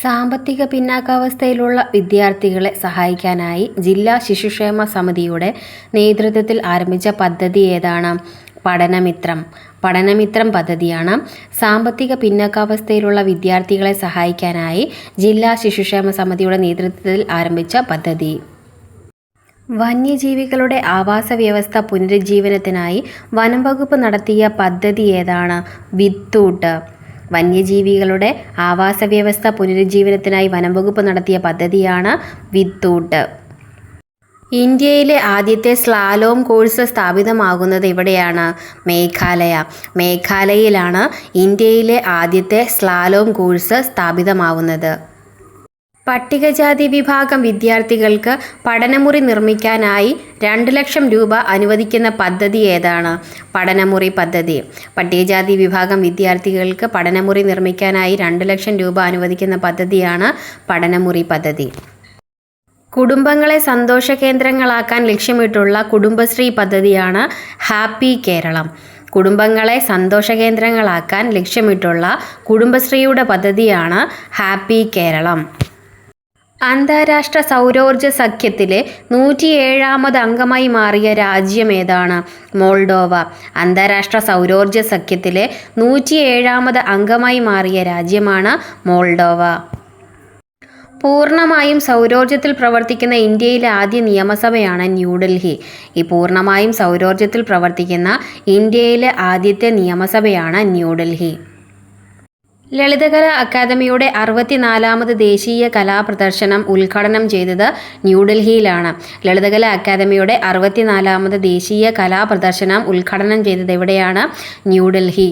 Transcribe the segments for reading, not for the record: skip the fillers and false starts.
സാമ്പത്തിക പിന്നാക്കാവസ്ഥയിലുള്ള വിദ്യാർത്ഥികളെ സഹായിക്കാനായി ജില്ലാ ശിശുക്ഷേമ സമിതിയുടെ നേതൃത്വത്തിൽ ആരംഭിച്ച പദ്ധതി ഏതാണ്? പഠനമിത്രം പദ്ധതിയാണ്. സാമ്പത്തിക പിന്നാക്കാവസ്ഥയിലുള്ള വിദ്യാർത്ഥികളെ സഹായിക്കാനായി ജില്ലാ ശിശുക്ഷേമ സമിതിയുടെ നേതൃത്വത്തിൽ ആരംഭിച്ച പദ്ധതി. വന്യജീവികളുടെ ആവാസ വ്യവസ്ഥ പുനരുജ്ജീവനത്തിനായി വനംവകുപ്പ് നടത്തിയ പദ്ധതി ഏതാണ്? വിത്തൂട്ട്. വന്യജീവികളുടെ ആവാസ വ്യവസ്ഥ പുനരുജ്ജീവനത്തിനായി വനംവകുപ്പ് നടത്തിയ പദ്ധതിയാണ് വിത്തൂട്ട്. ഇന്ത്യയിലെ ആദ്യത്തെ സ്ലാലോം കോഴ്സ് സ്ഥാപിതമാകുന്നത് എവിടെയാണ്? മേഘാലയയിലാണ് ഇന്ത്യയിലെ ആദ്യത്തെ സ്ലാലോം കോഴ്സ് സ്ഥാപിതമാകുന്നത്. പട്ടികജാതി വിഭാഗം വിദ്യാർത്ഥികൾക്ക് പഠനമുറി നിർമ്മിക്കാനായി 2 ലക്ഷം രൂപ അനുവദിക്കുന്ന പദ്ധതി ഏതാണ്? പഠനമുറി പദ്ധതി. പട്ടികജാതി വിഭാഗം വിദ്യാർത്ഥികൾക്ക് പഠനമുറി നിർമ്മിക്കാനായി 2 ലക്ഷം രൂപ അനുവദിക്കുന്ന പദ്ധതിയാണ് പഠനമുറി പദ്ധതി. കുടുംബങ്ങളെ സന്തോഷ കേന്ദ്രങ്ങളാക്കാൻ ലക്ഷ്യമിട്ടുള്ള കുടുംബശ്രീ പദ്ധതിയാണ് ഹാപ്പി കേരളം. കുടുംബങ്ങളെ സന്തോഷ കേന്ദ്രങ്ങളാക്കാൻ ലക്ഷ്യമിട്ടുള്ള കുടുംബശ്രീയുടെ പദ്ധതിയാണ് ഹാപ്പി കേരളം. അന്താരാഷ്ട്ര സൗരോർജ്ജ സഖ്യത്തിലെ 107ാമത് അംഗമായി മാറിയ രാജ്യം ഏതാണ്? മോൾഡോവ. അന്താരാഷ്ട്ര സൗരോർജ്ജ സഖ്യത്തിലെ 107ാമത് അംഗമായി മാറിയ രാജ്യമാണ് മോൾഡോവ. പൂർണ്ണമായും സൗരോർജ്ജത്തിൽ പ്രവർത്തിക്കുന്ന ഇന്ത്യയിലെ ആദ്യ നിയമസഭയാണ് ന്യൂഡൽഹി. പൂർണ്ണമായും സൗരോർജ്ജത്തിൽ പ്രവർത്തിക്കുന്ന ഇന്ത്യയിലെ ആദ്യത്തെ നിയമസഭയാണ് ന്യൂഡൽഹി. ലളിതകലാ അക്കാദമിയുടെ 64ാമത് ദേശീയ കലാപ്രദർശനം ഉദ്ഘാടനം ചെയ്തത് ന്യൂഡൽഹിയിലാണ്. ലളിതകലാ അക്കാദമിയുടെ 64ാമത് ദേശീയ കലാപ്രദർശനം ഉദ്ഘാടനം ചെയ്തത് എവിടെയാണ്? ന്യൂഡൽഹി.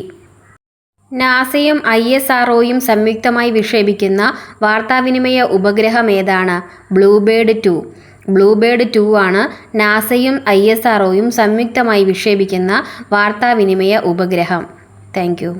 നാസയും ISROയും സംയുക്തമായി വിക്ഷേപിക്കുന്ന വാർത്താവിനിമയ ഉപഗ്രഹം ഏതാണ്? ബ്ലൂബേർഡ് 2. ബ്ലൂബേർഡ് 2 ആണ് നാസയും ISROയും സംയുക്തമായി വിക്ഷേപിക്കുന്ന വാർത്താവിനിമയ ഉപഗ്രഹം. Thank you.